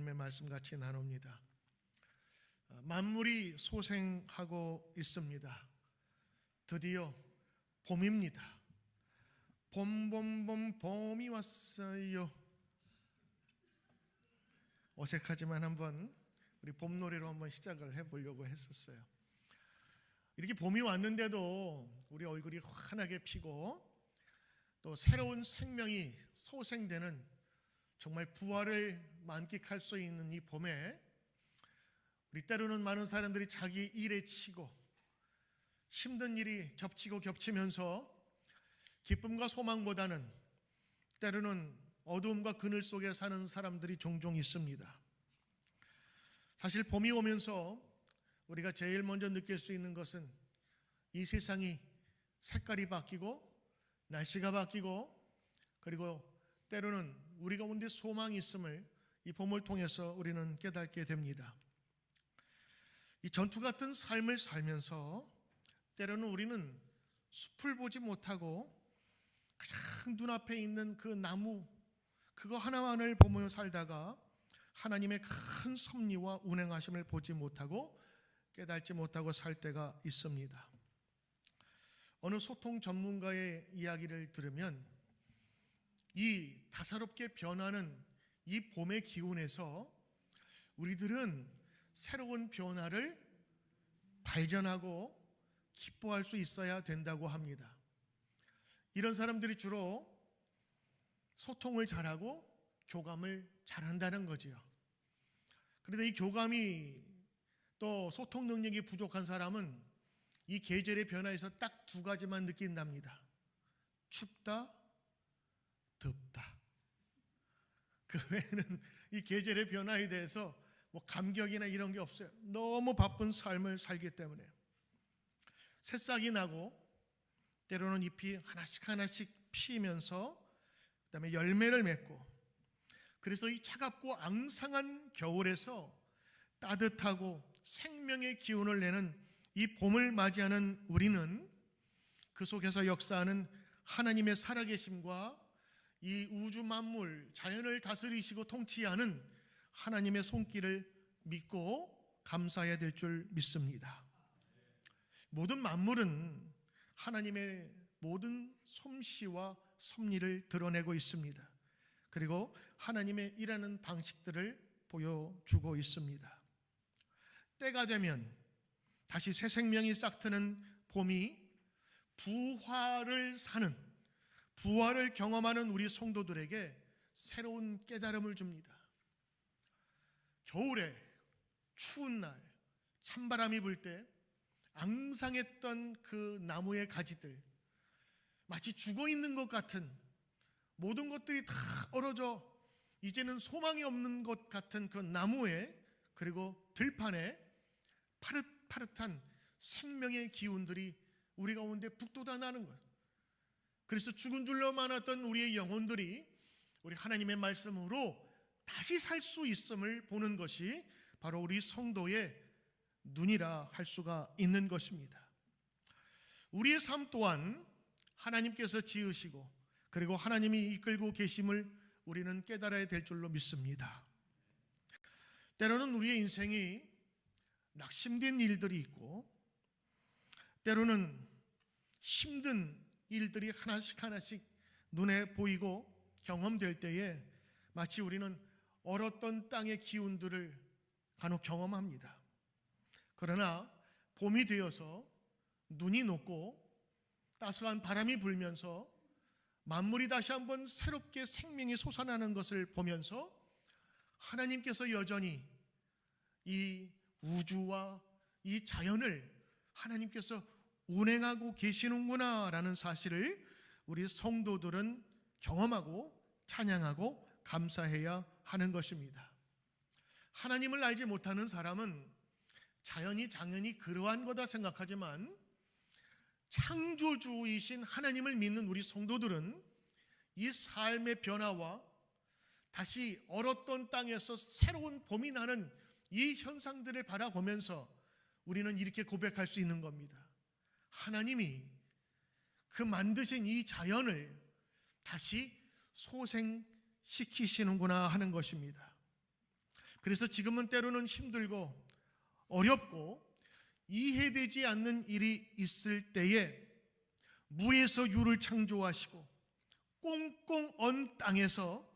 하나님의 말씀 같이 나눕니다. 만물이 소생하고 있습니다. 드디어 봄입니다. 봄이 왔어요. 어색하지만 한번 우리 봄노래로 한번 시작을 해보려고 했었어요. 이렇게 봄이 왔는데도 우리 얼굴이 환하게 피고 또 새로운 생명이 소생되는 정말 부활을 만끽할 수 있는 이 봄에 우리 때로는 많은 사람들이 자기 일에 치고 힘든 일이 겹치면서 기쁨과 소망보다는 때로는 어두움과 그늘 속에 사는 사람들이 종종 있습니다. 사실 봄이 오면서 우리가 제일 먼저 느낄 수 있는 것은 이 세상이 색깔이 바뀌고 날씨가 바뀌고 그리고 때로는 우리 가운데 소망이 있음을 이 봄을 통해서 우리는 깨닫게 됩니다. 이 전투 같은 삶을 살면서 때로는 우리는 숲을 보지 못하고 그냥 눈앞에 있는 그 나무 그거 하나만을 보며 살다가 하나님의 큰 섭리와 운행하심을 보지 못하고 깨닫지 못하고 살 때가 있습니다. 어느 소통 전문가의 이야기를 들으면 이 다사롭게 변하는 이 봄의 기운에서 우리들은 새로운 변화를 발견하고 기뻐할 수 있어야 된다고 합니다. 이런 사람들이 주로 소통을 잘하고 교감을 잘한다는 거지요. 그런데 이 교감이 또 소통 능력이 부족한 사람은 이 계절의 변화에서 딱 두 가지만 느낀답니다. 춥다, 덥다. 그 외에는 이 계절의 변화에 대해서 뭐 감격이나 이런 게 없어요. 너무 바쁜 삶을 살기 때문에. 새싹이 나고 때로는 잎이 하나씩 피면서 그다음에 열매를 맺고 그래서 이 차갑고 앙상한 겨울에서 따뜻하고 생명의 기운을 내는 이 봄을 맞이하는 우리는 그 속에서 역사하는 하나님의 살아계심과 이 우주 만물, 자연을 다스리시고 통치하는 하나님의 손길을 믿고 감사해야 될 줄 믿습니다. 모든 만물은 하나님의 모든 솜씨와 섭리를 드러내고 있습니다. 그리고 하나님의 일하는 방식들을 보여주고 있습니다. 때가 되면 다시 새 생명이 싹트는 봄이 부활을 사는, 부활을 경험하는 우리 성도들에게 새로운 깨달음을 줍니다. 겨울에 추운 날 찬바람이 불 때 앙상했던 그 나무의 가지들 마치 죽어있는 것 같은 모든 것들이 다 얼어져 이제는 소망이 없는 것 같은 그 나무에 그리고 들판에 파릇파릇한 생명의 기운들이 우리 가운데 북돋아나는 것. 그래서 죽은 줄로 많았던 우리의 영혼들이 우리 하나님의 말씀으로 다시 살 수 있음을 보는 것이 바로 우리 성도의 눈이라 할 수가 있는 것입니다. 우리의 삶 또한 하나님께서 지으시고 그리고 하나님이 이끌고 계심을 우리는 깨달아야 될 줄로 믿습니다. 때로는 우리의 인생이 낙심된 일들이 있고 때로는 힘든 일들이 하나씩 눈에 보이고 경험될 때에 마치 우리는 얼었던 땅의 기운들을 간혹 경험합니다. 그러나 봄이 되어서 눈이 녹고 따스한 바람이 불면서 만물이 다시 한번 새롭게 생명이 솟아나는 것을 보면서 하나님께서 여전히 이 우주와 이 자연을 하나님께서 운행하고 계시는구나 라는 사실을 우리 성도들은 경험하고 찬양하고 감사해야 하는 것입니다. 하나님을 알지 못하는 사람은 자연이 당연히 그러한 거다 생각하지만 창조주이신 하나님을 믿는 우리 성도들은 이 삶의 변화와 다시 얼었던 땅에서 새로운 봄이 나는 이 현상들을 바라보면서 우리는 이렇게 고백할 수 있는 겁니다. 하나님이 그 만드신 이 자연을 다시 소생시키시는구나 하는 것입니다. 그래서 지금은 때로는 힘들고 어렵고 이해되지 않는 일이 있을 때에 무에서 유를 창조하시고 꽁꽁 언 땅에서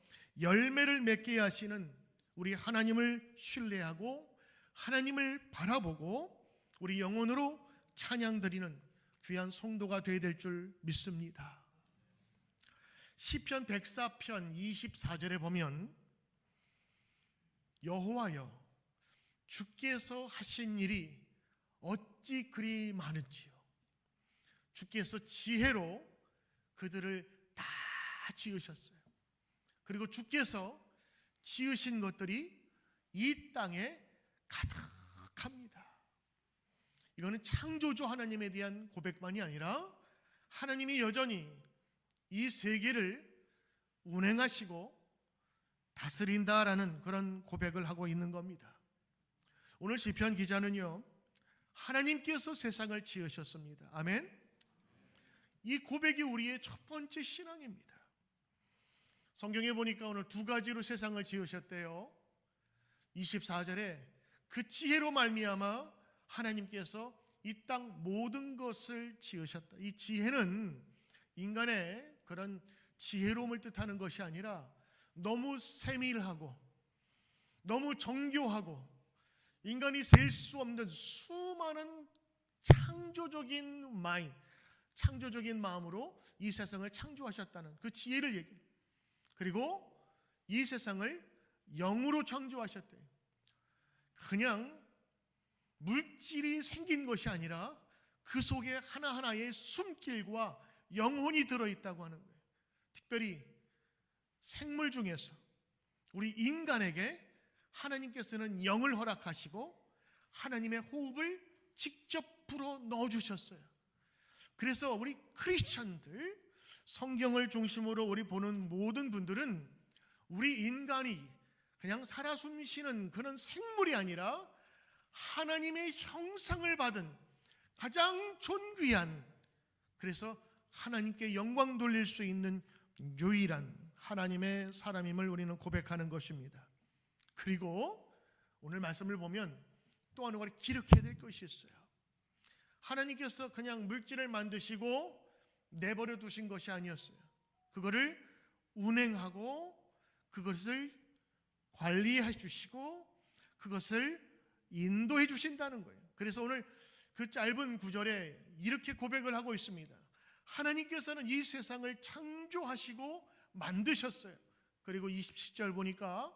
열매를 맺게 하시는 우리 하나님을 신뢰하고 하나님을 바라보고 우리 영혼으로 찬양드리는 귀한 성도가 되어야 될 줄 믿습니다. 시편 104편 24절에 보면 여호와여 주께서 하신 일이 어찌 그리 많은지요. 주께서 지혜로 그들을 다 지으셨어요. 그리고 주께서 지으신 것들이 이 땅에 가득합니다. 이거는 창조주 하나님에 대한 고백만이 아니라 하나님이 여전히 이 세계를 운행하시고 다스린다라는 그런 고백을 하고 있는 겁니다. 오늘 시편 기자는요, 하나님께서 세상을 지으셨습니다. 아멘. 이 고백이 우리의 첫 번째 신앙입니다. 성경에 보니까 오늘 두 가지로 세상을 지으셨대요. 24절에 그 지혜로 말미암아 하나님께서 이 땅 모든 것을 지으셨다. 이 지혜는 인간의 그런 지혜로움을 뜻하는 것이 아니라 너무 세밀하고 너무 정교하고 인간이 셀 수 없는 수많은 창조적인 마음으로 이 세상을 창조하셨다는 그 지혜를 얘기해요. 그리고 이 세상을 영으로 창조하셨대요. 그냥 물질이 생긴 것이 아니라 그 속에 하나하나의 숨길과 영혼이 들어있다고 하는 거예요. 특별히 생물 중에서 우리 인간에게 하나님께서는 영을 허락하시고 하나님의 호흡을 직접 불어 넣어주셨어요. 그래서 우리 크리스천들, 성경을 중심으로 우리 보는 모든 분들은 우리 인간이 그냥 살아 숨쉬는 그런 생물이 아니라 하나님의 형상을 받은 가장 존귀한, 그래서 하나님께 영광 돌릴 수 있는 유일한 하나님의 사람임을 우리는 고백하는 것입니다. 그리고 오늘 말씀을 보면 또 하나 기록해야 될 것이 있어요. 하나님께서 그냥 물질을 만드시고 내버려 두신 것이 아니었어요. 그거를 운행하고 그것을 관리해 주시고 그것을 인도해 주신다는 거예요. 그래서 오늘 그 짧은 구절에 이렇게 고백을 하고 있습니다. 하나님께서는 이 세상을 창조하시고 만드셨어요. 그리고 27절 보니까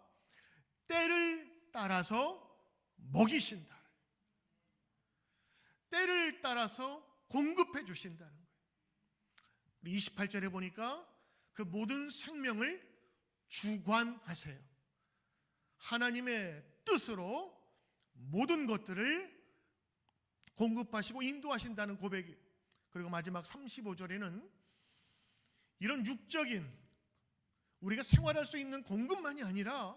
때를 따라서 먹이신다. 때를 따라서 공급해 주신다는 거예요. 28절에 보니까 그 모든 생명을 주관하세요. 하나님의 뜻으로 모든 것들을 공급하시고 인도하신다는 고백이에요. 그리고 마지막 35절에는 이런 육적인 우리가 생활할 수 있는 공급만이 아니라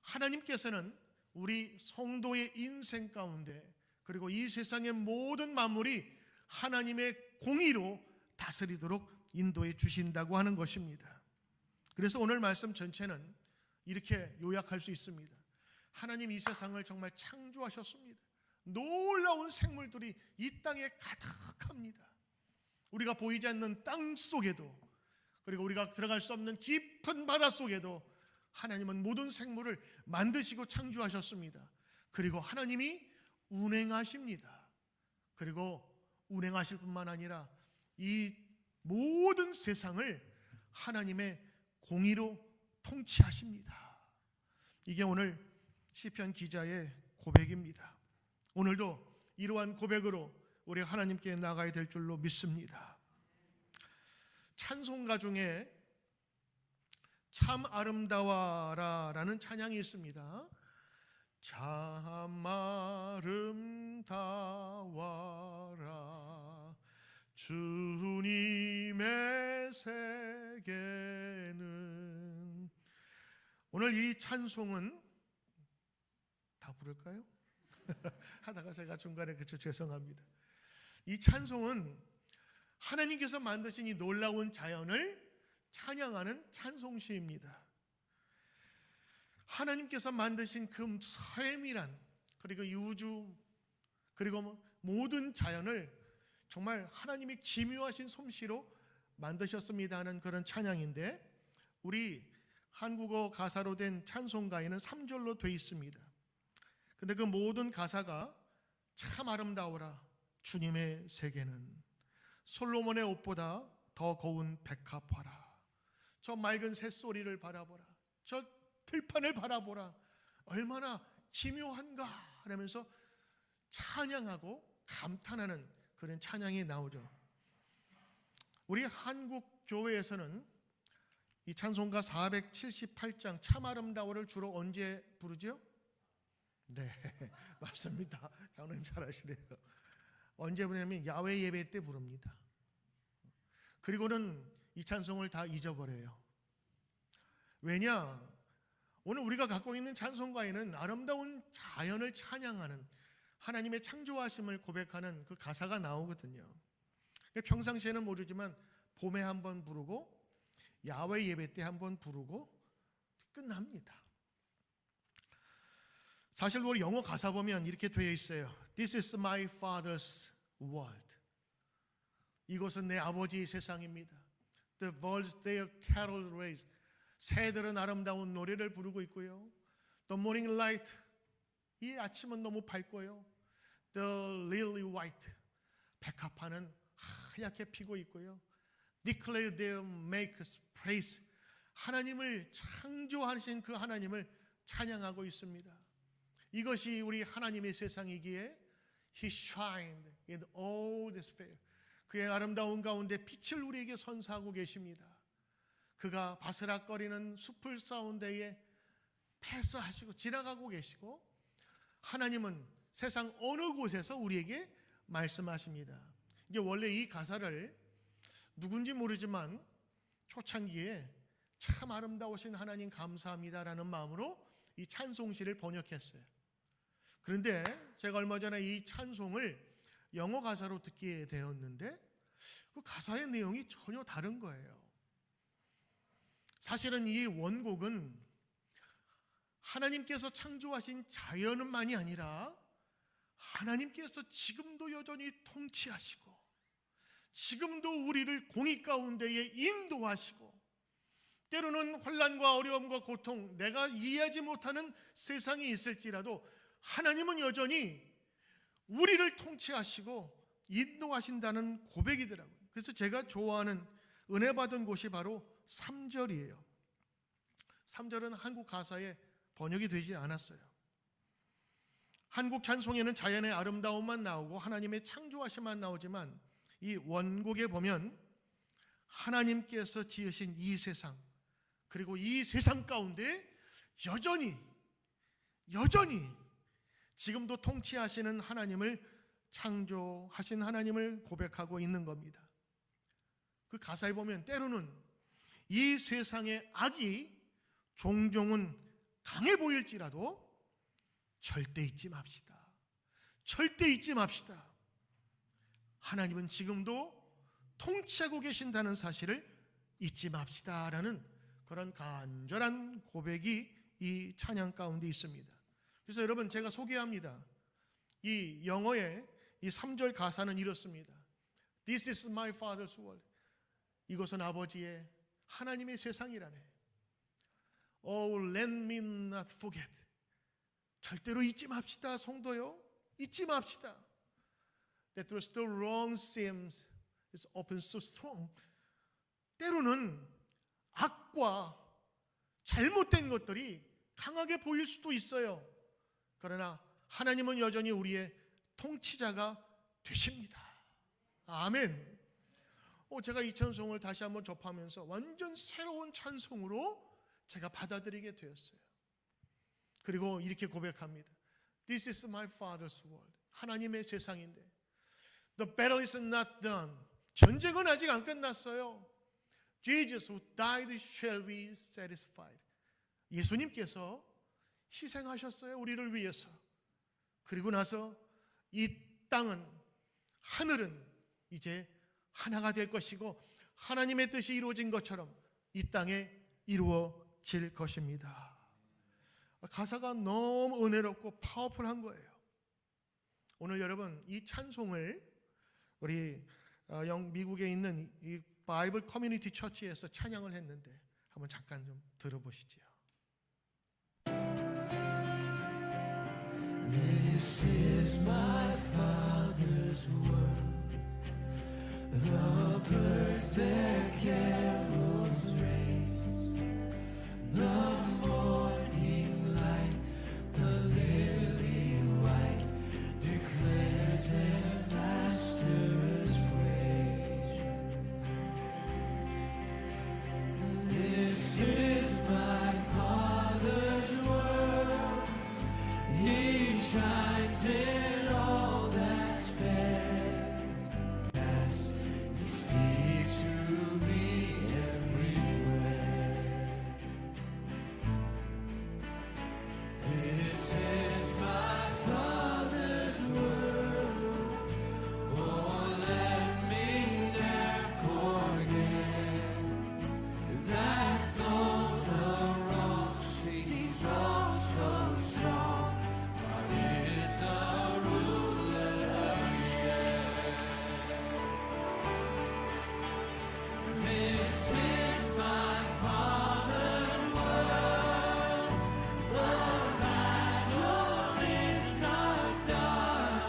하나님께서는 우리 성도의 인생 가운데 그리고 이 세상의 모든 만물이 하나님의 공의로 다스리도록 인도해 주신다고 하는 것입니다. 그래서 오늘 말씀 전체는 이렇게 요약할 수 있습니다. 하나님 이 세상을 정말 창조하셨습니다. 놀라운 생물들이 이 땅에 가득합니다. 우리가 보이지 않는 땅 속에도 그리고 우리가 들어갈 수 없는 깊은 바다 속에도 하나님은 모든 생물을 만드시고 창조하셨습니다. 그리고 하나님이 운행하십니다. 그리고 운행하실 뿐만 아니라 이 모든 세상을 하나님의 공의로 통치하십니다. 이게 오늘 시편 기자의 고백입니다. 오늘도 이러한 고백으로 우리 하나님께 나가야 될 줄로 믿습니다. 찬송가 중에 참 아름다워라라는 찬양이 있습니다. 참 아름다워라 주님의 세계는. 오늘 이 찬송은 다 부를까요? 하다가 제가 중간에 죄송합니다. 이 찬송은 하나님께서 만드신 이 놀라운 자연을 찬양하는 찬송시입니다. 하나님께서 만드신 그 세밀한, 그리고 이 우주, 그리고 모든 자연을 정말 하나님이 기묘하신 솜씨로 만드셨습니다 하는 그런 찬양인데, 우리 한국어 가사로 된 찬송가에는 3절로 돼 있습니다. 근데 그 모든 가사가 참 아름다워라. 주님의 세계는 솔로몬의 옷보다 더 고운 백합화라. 저 맑은 새소리를 바라보라. 저 들판을 바라보라. 얼마나 기묘한가 하면서 찬양하고 감탄하는 그런 찬양이 나오죠. 우리 한국 교회에서는 이 찬송가 478장 참 아름다워를 주로 언제 부르죠? 네, 맞습니다. 장로님 잘 아시네요. 언제 부르냐면 야외 예배 때 부릅니다. 그리고는 이 찬송을 다 잊어버려요. 왜냐? 오늘 우리가 갖고 있는 찬송가에는 아름다운 자연을 찬양하는, 하나님의 창조하심을 고백하는 그 가사가 나오거든요. 평상시에는 모르지만 봄에 한번 부르고 야외 예배 때 한번 부르고 끝납니다. 사실 우리 영어 가사 보면 이렇게 되어 있어요. This is my father's world. 이곳은 내 아버지의 세상입니다. The birds their carol raise. 새들은 아름다운 노래를 부르고 있고요. The morning light. 이 아침은 너무 밝고요. The lily white. 백합화는 하얗게 피고 있고요. Declare their makers praise. 하나님을 창조하신 그 하나님을 찬양하고 있습니다. 이것이 우리 하나님의 세상이기에 He shined in all this fair. 그의 아름다운 가운데 빛을 우리에게 선사하고 계십니다. 그가 바스락거리는 숲을 사운데에 패스하시고 지나가고 계시고, 하나님은 세상 어느 곳에서 우리에게 말씀하십니다. 이제 원래 이 가사를 누군지 모르지만 초창기에 참 아름다우신 하나님 감사합니다라는 마음으로 이 찬송시를 번역했어요. 그런데 제가 얼마 전에 이 찬송을 영어 가사로 듣게 되었는데 그 가사의 내용이 전혀 다른 거예요. 사실은 이 원곡은 하나님께서 창조하신 자연만이 아니라 하나님께서 지금도 여전히 통치하시고 지금도 우리를 공의 가운데에 인도하시고, 때로는 혼란과 어려움과 고통, 내가 이해하지 못하는 세상이 있을지라도 하나님은 여전히 우리를 통치하시고 인도하신다는 고백이더라고요. 그래서 제가 좋아하는 은혜 받은 곳이 바로 3절이에요. 3절은 한국 가사에 번역이 되지 않았어요. 한국 찬송에는 자연의 아름다움만 나오고 하나님의 창조하심만 나오지만 이 원곡에 보면 하나님께서 지으신 이 세상, 그리고 이 세상 가운데 여전히 지금도 통치하시는 하나님을, 창조하신 하나님을 고백하고 있는 겁니다. 그 가사에 보면 때로는 이 세상의 악이 종종은 강해 보일지라도 절대 잊지 맙시다. 절대 잊지 맙시다. 하나님은 지금도 통치하고 계신다는 사실을 잊지 맙시다라는 그런 간절한 고백이 이 찬양 가운데 있습니다. 그래서 여러분, 제가 소개합니다. 이 영어의 이 3절 가사는 이렇습니다. This is my father's world. 이것은 아버지의, 하나님의 세상이라네. Oh, let me not forget. 절대로 잊지 맙시다, 성도요. 잊지 맙시다. That the wrong seems is often so strong. 때로는 악과 잘못된 것들이 강하게 보일 수도 있어요. 그러나 하나님은 여전히 우리의 통치자가 되십니다. 아멘. 제가 이 찬송을 다시 한번 접하면서 완전 새로운 찬송으로 제가 받아들이게 되었어요. 그리고 이렇게 고백합니다. This is my father's world. 하나님의 세상인데 The battle is not done. 전쟁은 아직 안 끝났어요. Jesus who died shall be satisfied. 예수님께서 희생하셨어요, 우리를 위해서. 그리고 나서 이 땅은, 하늘은 이제 하나가 될 것이고 하나님의 뜻이 이루어진 것처럼 이 땅에 이루어질 것입니다. 가사가 너무 은혜롭고 파워풀한 거예요. 오늘 여러분 이 찬송을 우리 미국에 있는 이 바이블 커뮤니티 처치에서 찬양을 했는데 한번 잠깐 좀 들어보시죠. This is my Father's world. The birds their carols raise. The morning light, the lily white, declare their Master's praise. This is my Father's world. He shines in all that's fair. As He speaks to me everywhere. This is my Father's world. Oh, let me never forget that though the rock seems so strong, God is the ruler yet. This is my Father's world. The battle is not done.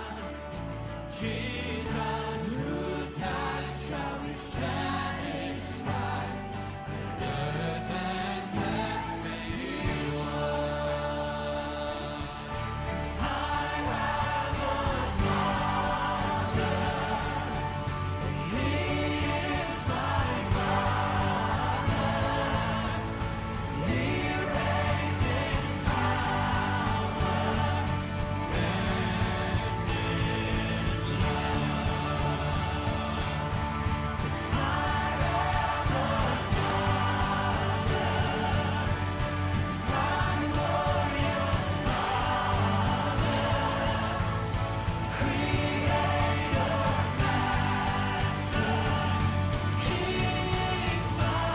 Jesus, whose tide shall be satisfied. Earth and heaven may one. 'Cause I have a Father, and He is my Father. He reigns in power and in love. 'Cause I have a Father, my glorious Father, Creator, Master, King, my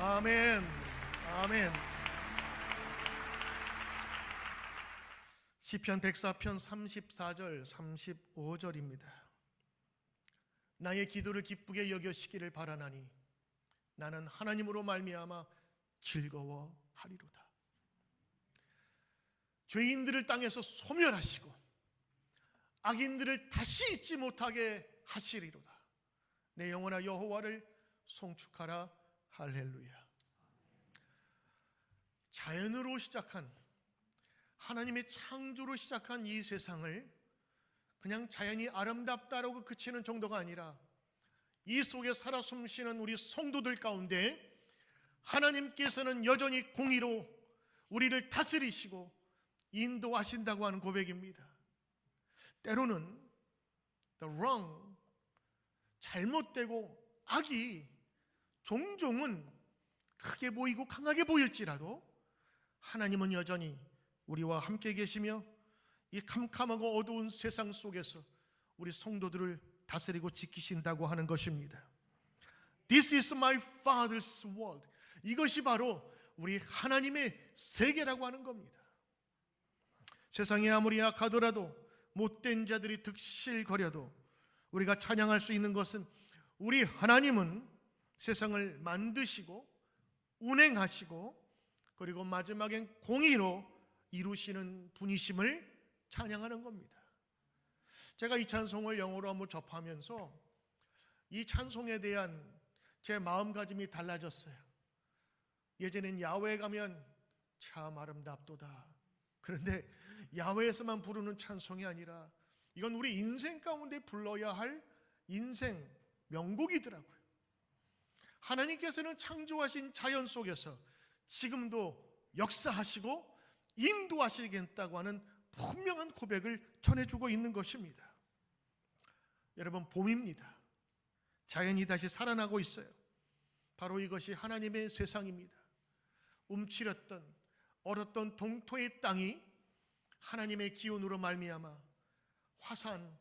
아멘. 아멘. 시편 104편 34절 35절입니다. 나의 기도를 기쁘게 여겨시기를 바라나니 나는 하나님으로 말미암아 즐거워하리로다. 죄인들을 땅에서 소멸하시고 악인들을 다시 잊지 못하게 하시리로다. 내 영혼아 여호와를 송축하라. 할렐루야. 자연으로 시작한 하나님의 창조로 시작한 이 세상을 그냥 자연이 아름답다라고 그치는 정도가 아니라 이 속에 살아 숨쉬는 우리 성도들 가운데 하나님께서는 여전히 공의로 우리를 다스리시고 인도하신다고 하는 고백입니다. 때로는 the wrong, 잘못되고 악이 종종은 크게 보이고 강하게 보일지라도 하나님은 여전히 우리와 함께 계시며 이 캄캄하고 어두운 세상 속에서 우리 성도들을 다스리고 지키신다고 하는 것입니다. This is my Father's world. 이것이 바로 우리 하나님의 세계라고 하는 겁니다. 세상이 아무리 약하더라도 못된 자들이 득실거려도 우리가 찬양할 수 있는 것은 우리 하나님은 세상을 만드시고 운행하시고 그리고 마지막엔 공의로 이루시는 분이심을 찬양하는 겁니다. 제가 이 찬송을 영어로 한번 접하면서 이 찬송에 대한 제 마음가짐이 달라졌어요. 예전엔 야외에 가면 참 아름답도다. 그런데 야외에서만 부르는 찬송이 아니라 이건 우리 인생 가운데 불러야 할 인생 명곡이더라고요. 하나님께서는 창조하신 자연 속에서 지금도 역사하시고 인도하시겠다고 하는 분명한 고백을 전해주고 있는 것입니다. 여러분, 봄입니다. 자연이 다시 살아나고 있어요. 바로 이것이 하나님의 세상입니다. 움츠렸던 얼었던 동토의 땅이 하나님의 기운으로 말미암아 화산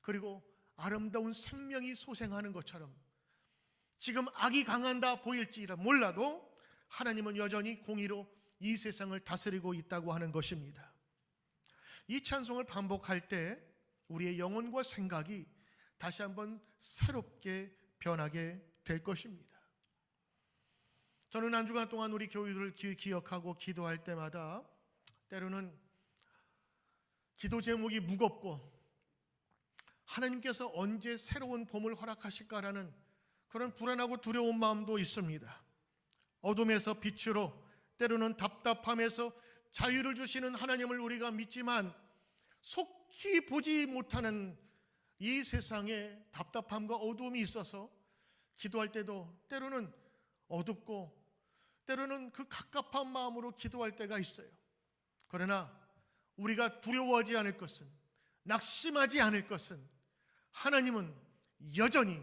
그리고 아름다운 생명이 소생하는 것처럼 지금 악이 강한다 보일지라 몰라도 하나님은 여전히 공의로 이 세상을 다스리고 있다고 하는 것입니다. 이 찬송을 반복할 때 우리의 영혼과 생각이 다시 한번 새롭게 변하게 될 것입니다. 저는 한 주간 동안 우리 교회를 기억하고 기도할 때마다 때로는 기도 제목이 무겁고 하나님께서 언제 새로운 봄을 허락하실까라는 그런 불안하고 두려운 마음도 있습니다. 어둠에서 빛으로 때로는 답답함에서 자유를 주시는 하나님을 우리가 믿지만 속히 보지 못하는 이 세상에 답답함과 어두움이 있어서 기도할 때도 때로는 어둡고 때로는 그 갑갑한 마음으로 기도할 때가 있어요. 그러나 우리가 두려워하지 않을 것은, 낙심하지 않을 것은 하나님은 여전히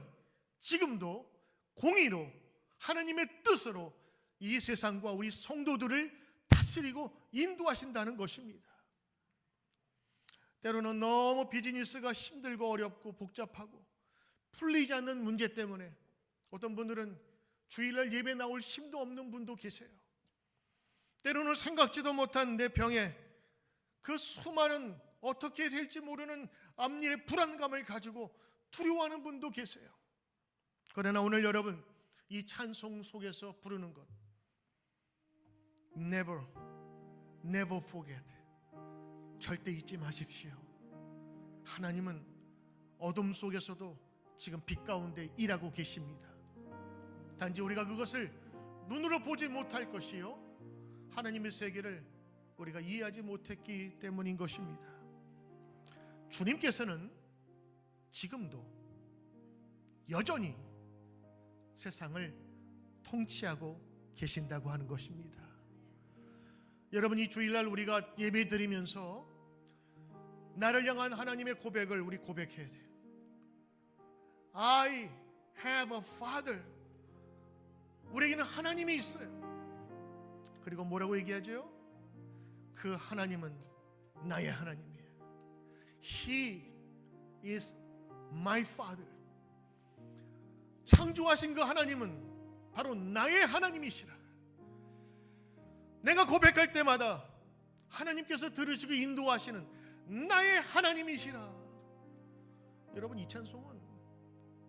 지금도 공의로 하나님의 뜻으로 이 세상과 우리 성도들을 다스리고 인도하신다는 것입니다. 때로는 너무 비즈니스가 힘들고 어렵고 복잡하고 풀리지 않는 문제 때문에 어떤 분들은 주일날 예배 나올 힘도 없는 분도 계세요. 때로는 생각지도 못한 내 병에 그 수많은 어떻게 될지 모르는 앞일의 불안감을 가지고 두려워하는 분도 계세요. 그러나 오늘 여러분 이 찬송 속에서 부르는 것 Never, never forget. 절대 잊지 마십시오. 하나님은 어둠 속에서도 지금 빛 가운데 일하고 계십니다. 단지 우리가 그것을 눈으로 보지 못할 것이요 하나님의 세계를 우리가 이해하지 못했기 때문인 것입니다. 주님께서는 지금도 여전히 세상을 통치하고 계신다고 하는 것입니다. 여러분, 이 주일날 우리가 예배 드리면서 나를 향한 하나님의 고백을 우리 고백해야 돼요. I have a father. 우리에게는 하나님이 있어요. 그리고 뭐라고 얘기하죠? 그 하나님은 나의 하나님이에요. He is my father. 창조하신 그 하나님은 바로 나의 하나님이시라. 내가 고백할 때마다 하나님께서 들으시고 인도하시는 나의 하나님이시라. 여러분, 이 찬송은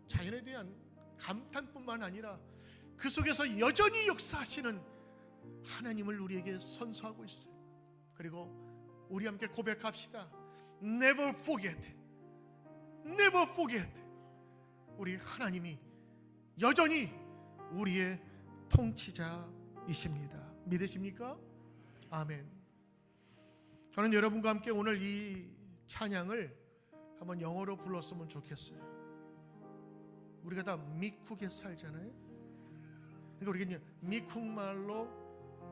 자연에 대한 감탄뿐만 아니라 그 속에서 여전히 역사하시는 하나님을 우리에게 선서하고 있어요. 그리고 우리 함께 고백합시다. Never forget. Never forget. 우리 하나님이 여전히 우리의 통치자이십니다. 믿으십니까? 아멘. 저는 여러분과 함께 오늘 이 찬양을 한번 영어로 불렀으면 좋겠어요. 우리가 다 미쿡에 살잖아요. 그러니까 우리가 미쿡말로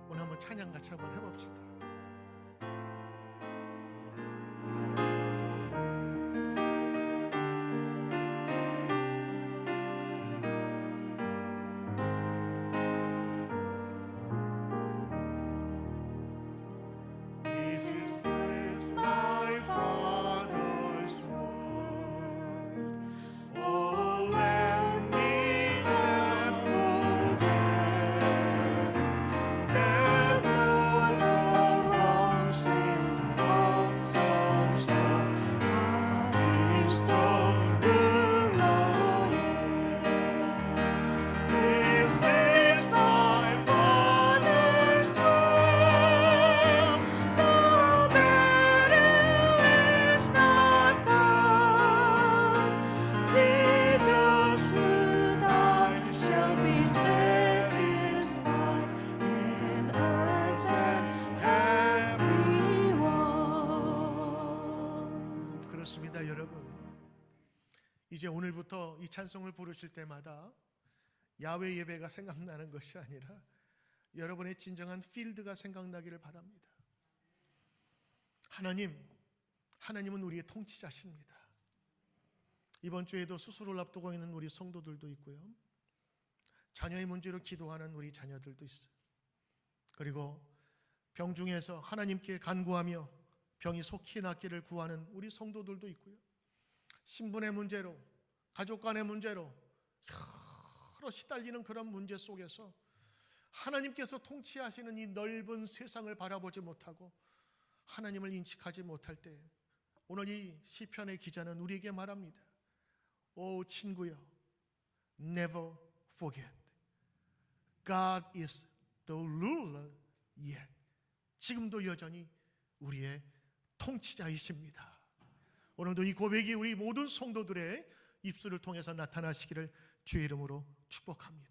오늘 한번 찬양 같이 한번 해봅시다. Oh, let me never forget. 이제 오늘부터 이 찬송을 부르실 때마다 야외 예배가 생각나는 것이 아니라 여러분의 진정한 필드가 생각나기를 바랍니다. 하나님은 우리의 통치자십니다. 이번 주에도 수술을 앞두고 있는 우리 성도들도 있고요. 자녀의 문제로 기도하는 우리 자녀들도 있어요. 그리고 병중에서 하나님께 간구하며 병이 속히 낫기를 구하는 우리 성도들도 있고요. 신분의 문제로, 가족 간의 문제로 여러 시달리는 그런 문제 속에서 하나님께서 통치하시는 이 넓은 세상을 바라보지 못하고 하나님을 인식하지 못할 때 오늘 이 시편의 기자는 우리에게 말합니다. 오 친구여, never forget. God is the ruler yet. 지금도 여전히 우리의 통치자이십니다. 오늘도 이 고백이 우리 모든 성도들의 입술을 통해서 나타나시기를 주의 이름으로 축복합니다.